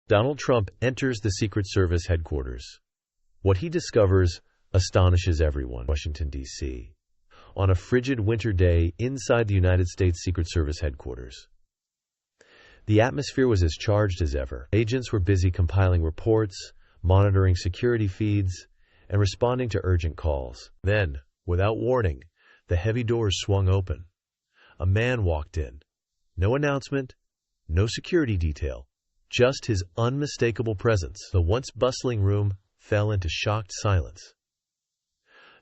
Donald Trump enters the Secret Service headquarters. What he discovers astonishes everyone. Washington, D.C. On a frigid winter day inside the United States Secret Service headquarters. The atmosphere was as charged as ever. Agents were busy compiling reports, monitoring security feeds, and responding to urgent calls. Then, without warning, the heavy doors swung open. A man walked in. No announcement, no security detail, just his unmistakable presence. The once bustling room fell into shocked silence.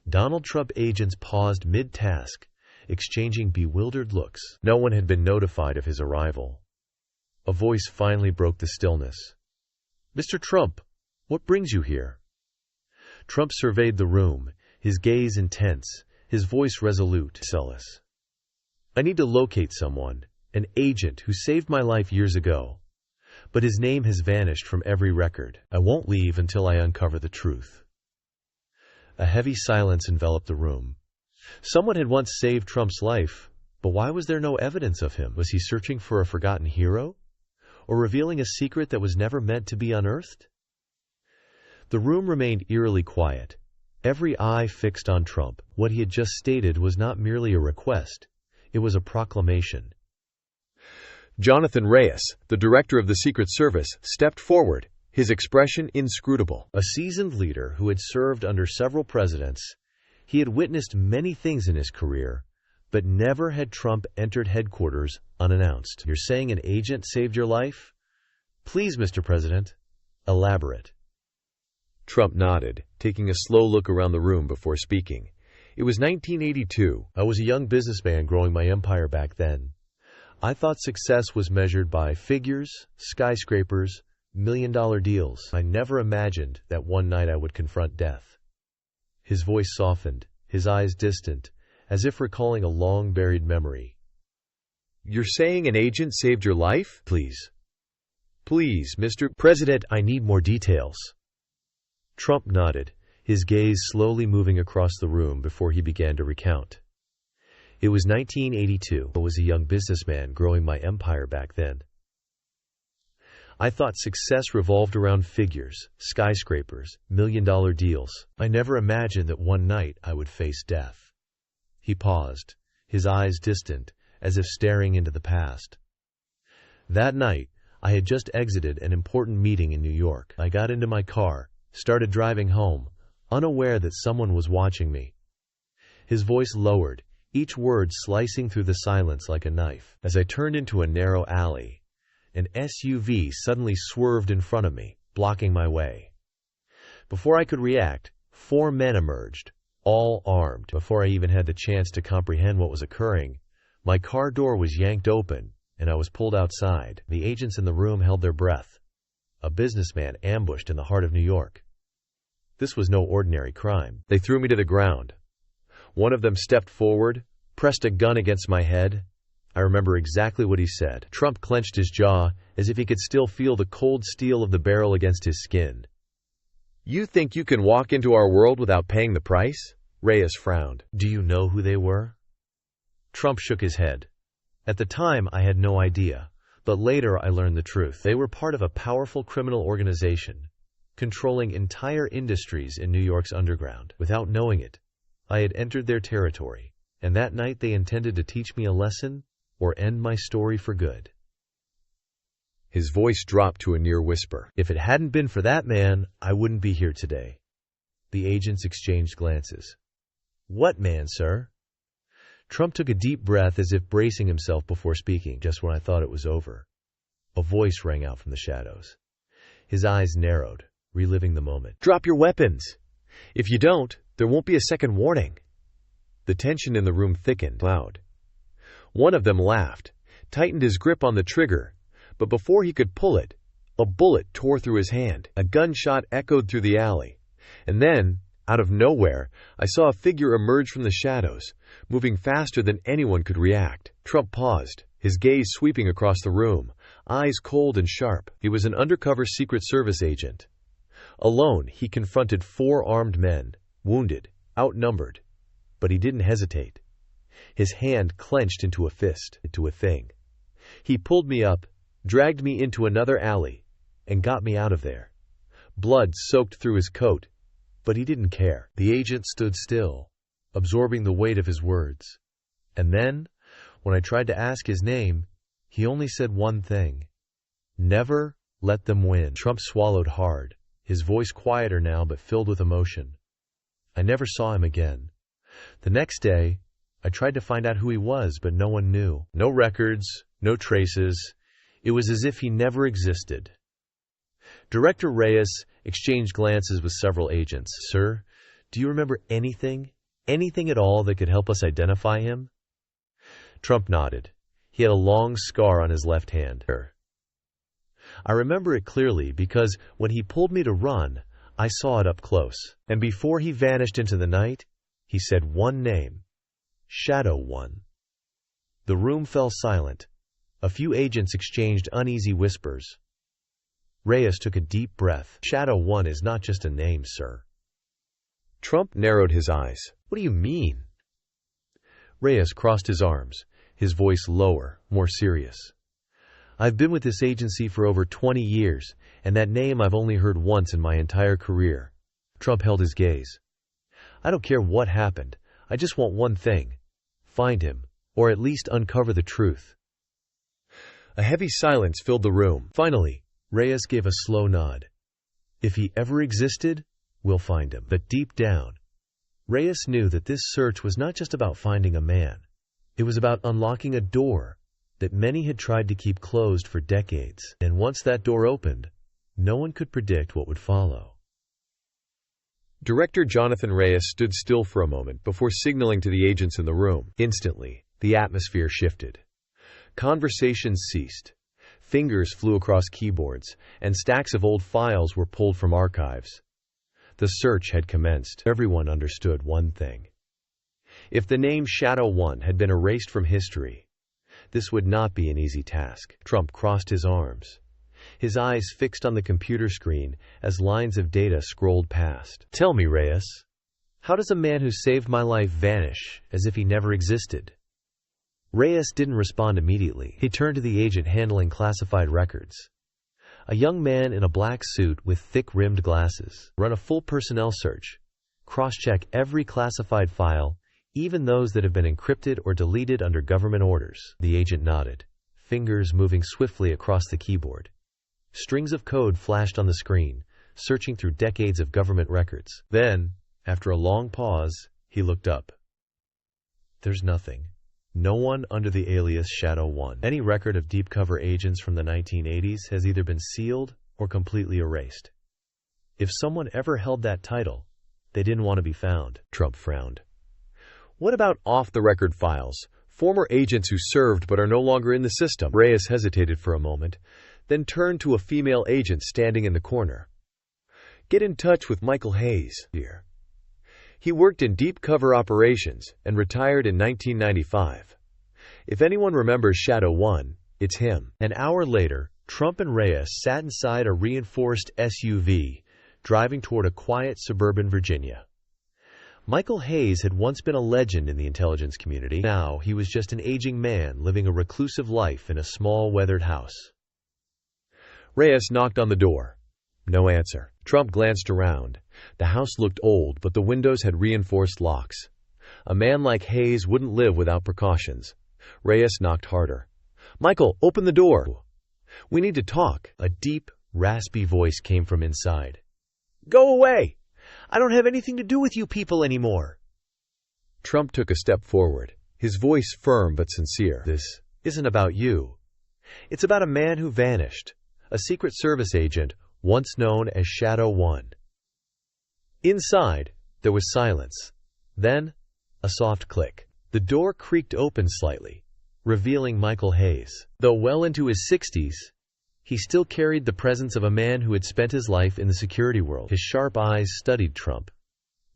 Donald Trump agents paused mid-task, exchanging bewildered looks. No one had been notified of his arrival. A voice finally broke the stillness. "Mr. Trump, what brings you here?" Trump surveyed the room, his gaze intense, his voice resolute. "Celis. I need to locate someone, an agent who saved my life years ago. But his name has vanished from every record. I won't leave until I uncover the truth." A heavy silence enveloped the room. Someone had once saved Trump's life, but why was there no evidence of him? Was he searching for a forgotten hero? Or revealing a secret that was never meant to be unearthed? The room remained eerily quiet, every eye fixed on Trump. What he had just stated was not merely a request, it was a proclamation. Jonathan Reyes, the director of the Secret Service, stepped forward, his expression inscrutable. A seasoned leader who had served under several presidents, he had witnessed many things in his career, but never had Trump entered headquarters unannounced. "You're saying an agent saved your life? Please, Mr. President, elaborate." Trump nodded, taking a slow look around the room before speaking. "It was 1982. I was a young businessman growing my empire back then. I thought success was measured by figures, skyscrapers, million-dollar deals. I never imagined that one night I would confront death." His voice softened, his eyes distant, as if recalling a long-buried memory. "You're saying an agent saved your life? Please, Mr. President, I need more details." Trump nodded, his gaze slowly moving across the room before he began to recount. "It was 1982. I was a young businessman growing my empire back then. I thought success revolved around figures, skyscrapers, million-dollar deals. I never imagined that one night I would face death." He paused, his eyes distant, as if staring into the past. "That night, I had just exited an important meeting in New York. I got into my car, started driving home, unaware that someone was watching me." His voice lowered, each word slicing through the silence like a knife. "As I turned into a narrow alley, an SUV suddenly swerved in front of me, blocking my way. Before I could react, 4 men emerged, all armed. Before I even had the chance to comprehend what was occurring, my car door was yanked open, and I was pulled outside. The agents in the room held their breath. A businessman ambushed in the heart of New York. This was no ordinary crime. They threw me to the ground. One of them stepped forward, pressed a gun against my head. I remember exactly what he said." Trump clenched his jaw as if he could still feel the cold steel of the barrel against his skin. "You think you can walk into our world without paying the price?" Reyes frowned. "Do you know who they were?" Trump shook his head. "At the time, I had no idea, but later I learned the truth. They were part of a powerful criminal organization, controlling entire industries in New York's underground. Without knowing it, I had entered their territory, and that night they intended to teach me a lesson or end my story for good." His voice dropped to a near whisper. "If it hadn't been for that man, I wouldn't be here today." The agents exchanged glances. "What man, sir?" Trump took a deep breath as if bracing himself before speaking. "Just when I thought it was over, a voice rang out from the shadows." His eyes narrowed, reliving the moment. "Drop your weapons! If you don't, there won't be a second warning." The tension in the room thickened. Loud. One of them laughed, tightened his grip on the trigger, but before he could pull it, a bullet tore through his hand. A gunshot echoed through the alley. And then, out of nowhere, I saw a figure emerge from the shadows, moving faster than anyone could react. Trump paused, his gaze sweeping across the room, eyes cold and sharp. He was an undercover Secret Service agent. Alone, he confronted 4 armed men, wounded, outnumbered, but he didn't hesitate. His hand clenched into a fist, into a thing. He pulled me up, dragged me into another alley, and got me out of there. Blood soaked through his coat, but he didn't care. The agent stood still, absorbing the weight of his words. And then, when I tried to ask his name, he only said one thing: never let them win. Trump swallowed hard, his voice quieter now but filled with emotion. I never saw him again. The next day, I tried to find out who he was, but no one knew. No records, no traces. It was as if he never existed. Director Reyes exchanged glances with several agents. Sir, do you remember anything? Anything at all that could help us identify him? Trump nodded. He had a long scar on his left hand. I remember it clearly because when he pulled me to run, I saw it up close. And before he vanished into the night, he said one name: Shadow One. The room fell silent. A few agents exchanged uneasy whispers. Reyes took a deep breath. Shadow One is not just a name, sir. Trump narrowed his eyes. What do you mean? Reyes crossed his arms, his voice lower, more serious. I've been with this agency for over 20 years, and that name I've only heard once in my entire career. Trump held his gaze. I don't care what happened. I just want one thing: find him, or at least uncover the truth. A heavy silence filled the room. Finally, Reyes gave a slow nod. If he ever existed, we'll find him. But deep down, Reyes knew that this search was not just about finding a man. It was about unlocking a door that many had tried to keep closed for decades. And once that door opened, no one could predict what would follow. Director Jonathan Reyes stood still for a moment before signaling to the agents in the room. Instantly, the atmosphere shifted. Conversations ceased. Fingers flew across keyboards, and stacks of old files were pulled from archives. The search had commenced. Everyone understood one thing. If the name Shadow One had been erased from history, this would not be an easy task. Trump crossed his arms, his eyes fixed on the computer screen as lines of data scrolled past. Tell me, Reyes, how does a man who saved my life vanish as if he never existed? Reyes didn't respond immediately. He turned to the agent handling classified records. A young man in a black suit with thick-rimmed glasses. Run a full personnel search. Cross-check every classified file, even those that have been encrypted or deleted under government orders. The agent nodded, fingers moving swiftly across the keyboard. Strings of code flashed on the screen, searching through decades of government records. Then, after a long pause, he looked up. There's nothing. No one under the alias Shadow One. Any record of deep cover agents from the 1980s has either been sealed or completely erased. If someone ever held that title, they didn't want to be found. Trump frowned. What about off-the-record files? Former agents who served but are no longer in the system. Reyes hesitated for a moment, then turned to a female agent standing in the corner. Get in touch with Michael Hayes, dear. He worked in deep cover operations and retired in 1995. If anyone remembers Shadow One, it's him. An hour later, Trump and Reyes sat inside a reinforced SUV, driving toward a quiet suburban Virginia. Michael Hayes had once been a legend in the intelligence community. Now he was just an aging man living a reclusive life in a small, weathered house. Reyes knocked on the door. No answer. Trump glanced around. The house looked old, but the windows had reinforced locks. A man like Hayes wouldn't live without precautions. Reyes knocked harder. Michael, open the door. We need to talk. A deep, raspy voice came from inside. Go away! I don't have anything to do with you people anymore. Trump took a step forward, his voice firm but sincere. This isn't about you. It's about a man who vanished, a Secret Service agent once known as Shadow One. Inside, there was silence. Then, a soft click. The door creaked open slightly, revealing Michael Hayes. Though well into his 60s, he still carried the presence of a man who had spent his life in the security world. His sharp eyes studied Trump.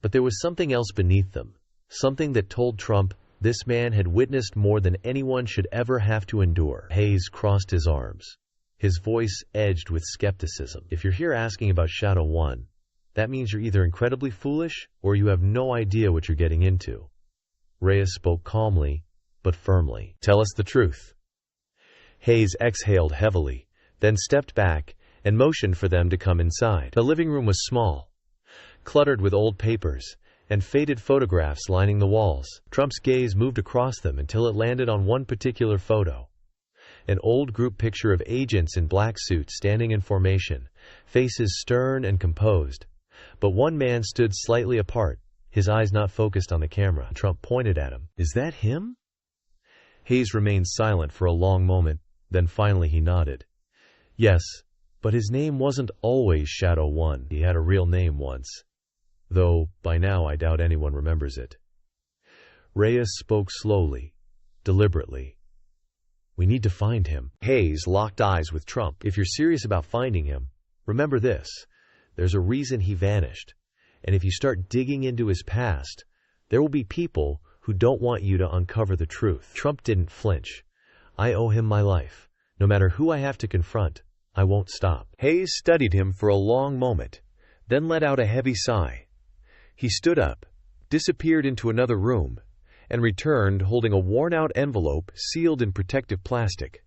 But there was something else beneath them, something that told Trump this man had witnessed more than anyone should ever have to endure. Hayes crossed his arms, his voice edged with skepticism. If you're here asking about Shadow One, that means you're either incredibly foolish or you have no idea what you're getting into. Reyes spoke calmly, but firmly. Tell us the truth. Hayes exhaled heavily, then stepped back and motioned for them to come inside. The living room was small, cluttered with old papers and faded photographs lining the walls. Trump's gaze moved across them until it landed on one particular photo. An old group picture of agents in black suits standing in formation, faces stern and composed. But one man stood slightly apart, his eyes not focused on the camera. Trump pointed at him. "Is that him?" Hayes remained silent for a long moment, then finally he nodded. "Yes, but his name wasn't always Shadow One. He had a real name once. Though, by now, I doubt anyone remembers it." Reyes spoke slowly, deliberately. "We need to find him." Hayes locked eyes with Trump. "If you're serious about finding him, remember this. There's a reason he vanished. And if you start digging into his past, there will be people who don't want you to uncover the truth." Trump didn't flinch. "I owe him my life. No matter who I have to confront, I won't stop." Hayes studied him for a long moment, then let out a heavy sigh. He stood up, disappeared into another room, and returned holding a worn-out envelope sealed in protective plastic.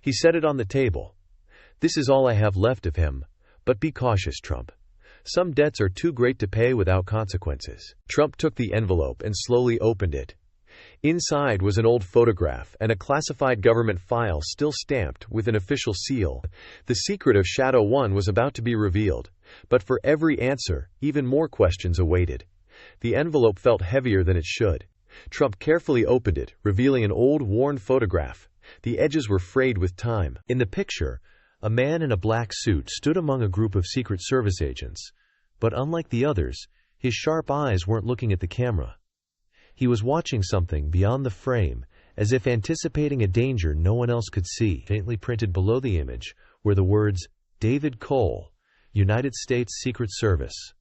He set it on the table. "This is all I have left of him, but be cautious, Trump. Some debts are too great to pay without consequences." Trump took the envelope and slowly opened it. Inside was an old photograph and a classified government file still stamped with an official seal. The secret of Shadow One was about to be revealed, but for every answer, even more questions awaited. The envelope felt heavier than it should. Trump carefully opened it, revealing an old, worn photograph. The edges were frayed with time. In the picture, a man in a black suit stood among a group of Secret Service agents. But unlike the others, his sharp eyes weren't looking at the camera. He was watching something beyond the frame, as if anticipating a danger no one else could see. Faintly printed below the image were the words, "David Cole, United States Secret Service."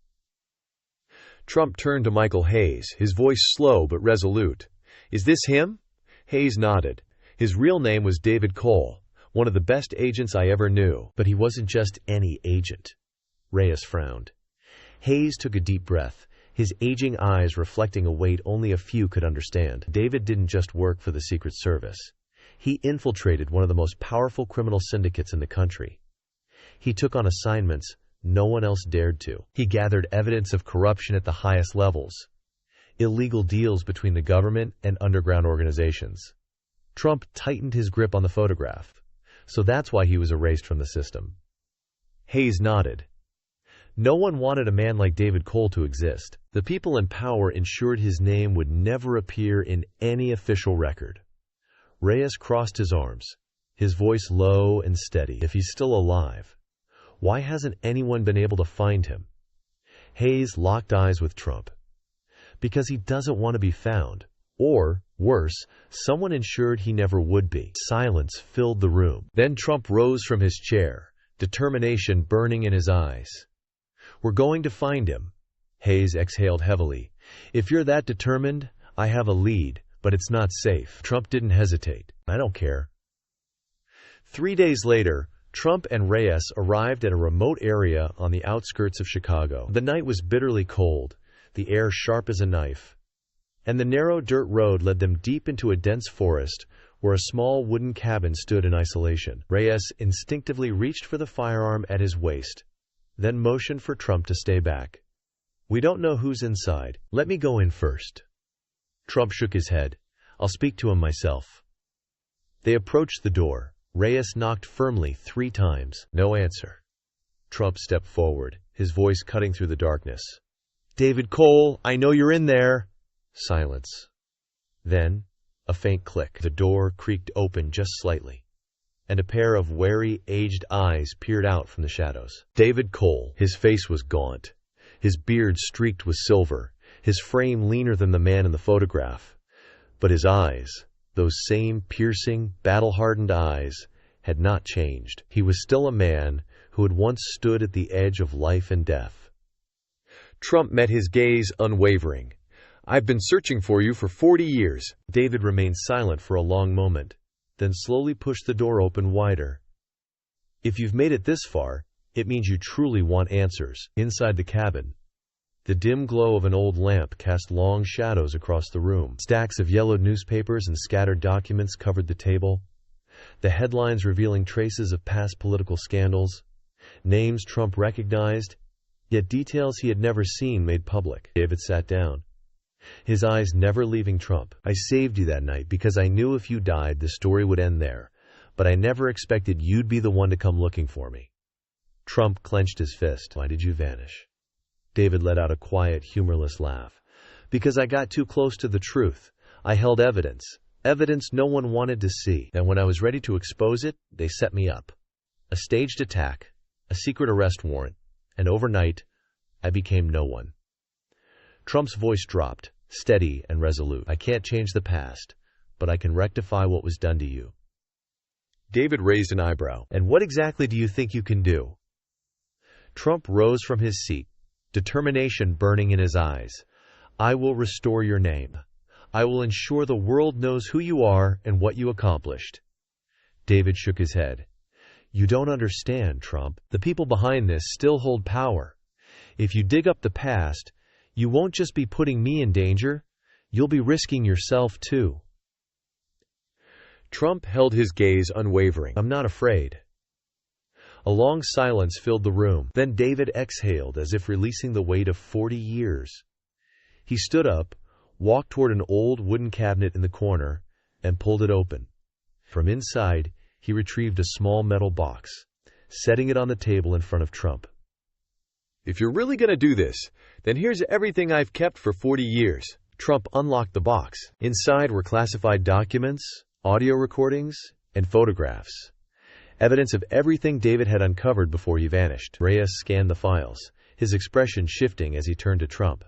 Trump turned to Michael Hayes, his voice slow but resolute. "Is this him?" Hayes nodded. "His real name was David Cole, one of the best agents I ever knew." "But he wasn't just any agent." Reyes frowned. Hayes took a deep breath, his aging eyes reflecting a weight only a few could understand. David didn't just work for the Secret Service. He infiltrated one of the most powerful criminal syndicates in the country. He took on assignments no one else dared to. He gathered evidence of corruption at the highest levels, illegal deals between the government and underground organizations. Trump tightened his grip on the photograph. "So that's why he was erased from the system." Hayes nodded. "No one wanted a man like David Cole to exist. The people in power ensured his name would never appear in any official record." Reyes crossed his arms, his voice low and steady. "If he's still alive, why hasn't anyone been able to find him?" Hayes locked eyes with Trump. "Because he doesn't want to be found. Or, worse, someone ensured he never would be." Silence filled the room. Then Trump rose from his chair, determination burning in his eyes. "We're going to find him." Hayes exhaled heavily. "If you're that determined, I have a lead, but it's not safe." Trump didn't hesitate. "I don't care." 3 days later, Trump and Reyes arrived at a remote area on the outskirts of Chicago. The night was bitterly cold, the air sharp as a knife, and the narrow dirt road led them deep into a dense forest where a small wooden cabin stood in isolation. Reyes instinctively reached for the firearm at his waist, then motioned for Trump to stay back. "We don't know who's inside. Let me go in first." Trump shook his head. "I'll speak to him myself." They approached the door. Reyes knocked firmly 3 times. No answer. Trump stepped forward, his voice cutting through the darkness. "David Cole, I know you're in there." Silence. Then, a faint click. The door creaked open just slightly, and a pair of wary, aged eyes peered out from the shadows. David Cole. His face was gaunt, his beard streaked with silver, his frame leaner than the man in the photograph. But his eyes, those same piercing, battle-hardened eyes, had not changed. He was still a man who had once stood at the edge of life and death. Trump met his gaze unwavering. "I've been searching for you for 40 years. David remained silent for a long moment, then slowly pushed the door open wider. "If you've made it this far, it means you truly want answers." Inside the cabin, the dim glow of an old lamp cast long shadows across the room. Stacks of yellowed newspapers and scattered documents covered the table. The headlines revealing traces of past political scandals, names Trump recognized, yet details he had never seen made public. David sat down, his eyes never leaving Trump. "I saved you that night because I knew if you died, the story would end there. But I never expected you'd be the one to come looking for me." Trump clenched his fist. "Why did you vanish?" David let out a quiet, humorless laugh. "Because I got too close to the truth. I held evidence. Evidence no one wanted to see. And when I was ready to expose it, they set me up. A staged attack, a secret arrest warrant, and overnight, I became no one." Trump's voice dropped, steady and resolute. "I can't change the past, but I can rectify what was done to you." David raised an eyebrow. "And what exactly do you think you can do?" Trump rose from his seat, determination burning in his eyes. "I will restore your name. I will ensure the world knows who you are and what you accomplished." David shook his head. "You don't understand, Trump. The people behind this still hold power. If you dig up the past, you won't just be putting me in danger, you'll be risking yourself too." Trump held his gaze unwavering. "I'm not afraid." A long silence filled the room. Then David exhaled as if releasing the weight of 40 years. He stood up, walked toward an old wooden cabinet in the corner, and pulled it open. From inside, he retrieved a small metal box, setting it on the table in front of Trump. "If you're really going to do this, then here's everything I've kept for 40 years. Trump unlocked the box. Inside were classified documents, audio recordings, and photographs. Evidence of everything David had uncovered before he vanished. Reyes scanned the files, his expression shifting as he turned to Trump.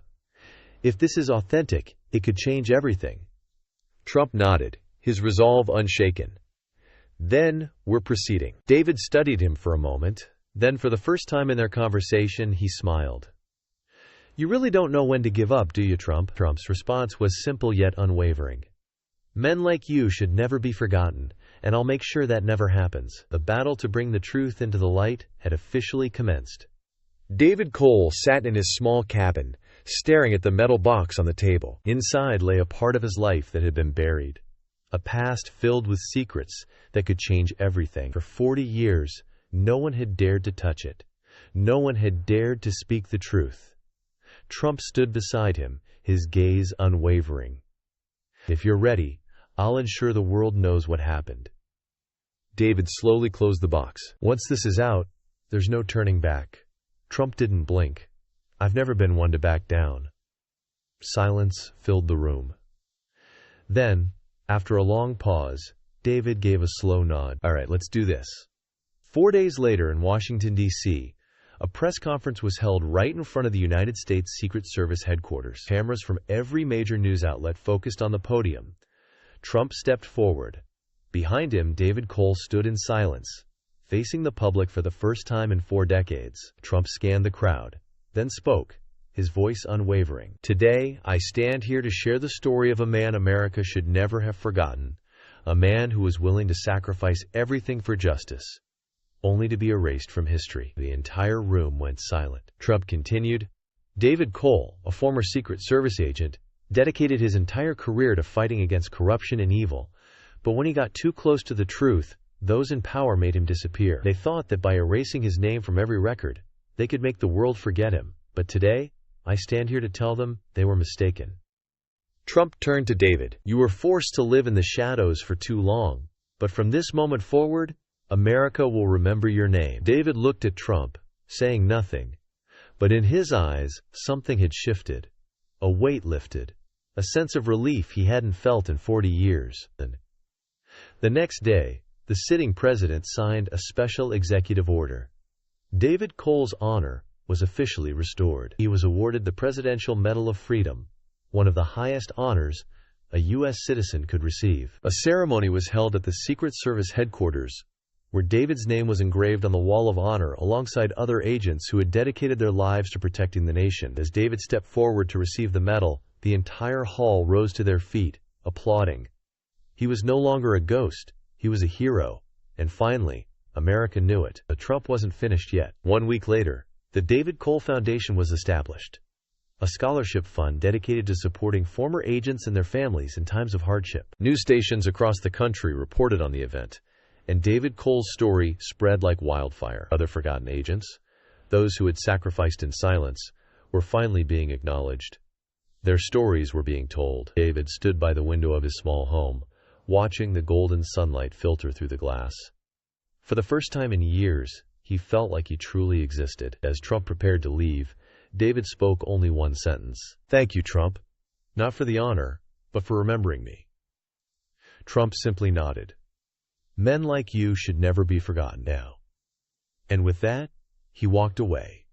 "If this is authentic, it could change everything." Trump nodded, his resolve unshaken. "Then we're proceeding." David studied him for a moment. Then, for the first time in their conversation, he smiled. "You really don't know when to give up, do you, Trump?" Trump's response was simple yet unwavering. "Men like you should never be forgotten, and I'll make sure that never happens." The battle to bring the truth into the light had officially commenced. David Cole sat in his small cabin, staring at the metal box on the table. Inside lay a part of his life that had been buried, a past filled with secrets that could change everything. For 40 years, no one had dared to touch it. No one had dared to speak the truth. Trump stood beside him, his gaze unwavering. "If you're ready, I'll ensure the world knows what happened." David slowly closed the box. "Once this is out, there's no turning back." Trump didn't blink. "I've never been one to back down." Silence filled the room. Then, after a long pause, David gave a slow nod. "All right, let's do this." 4 days later in Washington, D.C., a press conference was held right in front of the United States Secret Service headquarters. Cameras from every major news outlet focused on the podium. Trump stepped forward. Behind him, David Cole stood in silence, facing the public for the first time in 4 decades. Trump scanned the crowd, then spoke, his voice unwavering. "Today, I stand here to share the story of a man America should never have forgotten, a man who was willing to sacrifice everything for justice, only to be erased from history." The entire room went silent. Trump continued. "David Cole, a former Secret Service agent, dedicated his entire career to fighting against corruption and evil, but when he got too close to the truth, those in power made him disappear. They thought that by erasing his name from every record, they could make the world forget him. But today, I stand here to tell them they were mistaken." Trump turned to David. "You were forced to live in the shadows for too long, but from this moment forward, America will remember your name." David looked at Trump, saying nothing, but in his eyes, something had shifted. A weight lifted, a sense of relief he hadn't felt in 40 years. The next day, the sitting president signed a special executive order. David Cole's honor was officially restored. He was awarded the Presidential Medal of Freedom, one of the highest honors a U.S. citizen could receive. A ceremony was held at the Secret Service headquarters, where David's name was engraved on the Wall of Honor alongside other agents who had dedicated their lives to protecting the nation. As David stepped forward to receive the medal, the entire hall rose to their feet, applauding. He was no longer a ghost, he was a hero, and finally, America knew it. But Trump wasn't finished yet. 1 week later, the David Cole Foundation was established, a scholarship fund dedicated to supporting former agents and their families in times of hardship. News stations across the country reported on the event, and David Cole's story spread like wildfire. Other forgotten agents, those who had sacrificed in silence, were finally being acknowledged. Their stories were being told. David stood by the window of his small home, watching the golden sunlight filter through the glass. For the first time in years, he felt like he truly existed. As Trump prepared to leave, David spoke only one sentence. "Thank you, Trump. Not for the honor, but for remembering me." Trump simply nodded. Men like you should never be forgotten now. And with that, he walked away,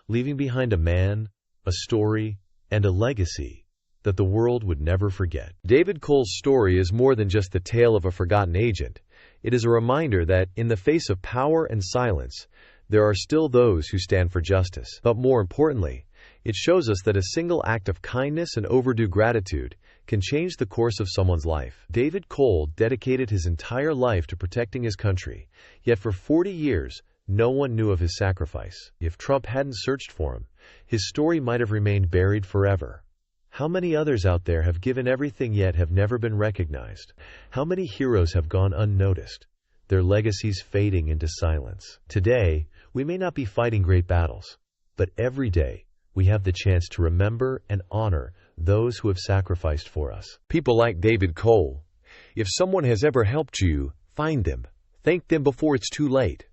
leaving behind a man, a story, and a legacy that the world would never forget. David Cole's story is more than just the tale of a forgotten agent. It is a reminder that, in the face of power and silence, there are still those who stand for justice. But more importantly, it shows us that a single act of kindness and overdue gratitude can change the course of someone's life. David Cole dedicated his entire life to protecting his country, yet for 40 years, no one knew of his sacrifice. If Trump hadn't searched for him, his story might have remained buried forever. How many others out there have given everything yet have never been recognized? How many heroes have gone unnoticed, their legacies fading into silence? Today, we may not be fighting great battles, but every day, we have the chance to remember and honor those who have sacrificed for us. People like David Cole. If someone has ever helped you, find them. Thank them before it's too late.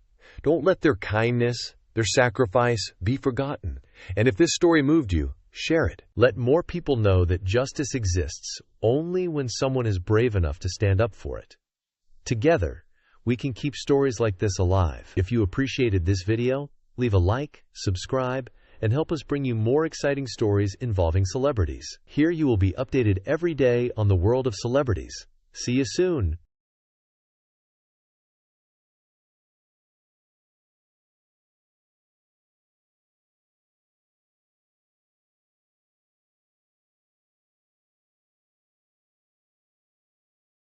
Don't let their kindness, their sacrifice, be forgotten. And if this story moved you, share it. Let more people know that justice exists only when someone is brave enough to stand up for it. Together, we can keep stories like this alive. If you appreciated this video, leave a like, subscribe, and help us bring you more exciting stories involving celebrities. Here you will be updated every day on the world of celebrities. See you soon.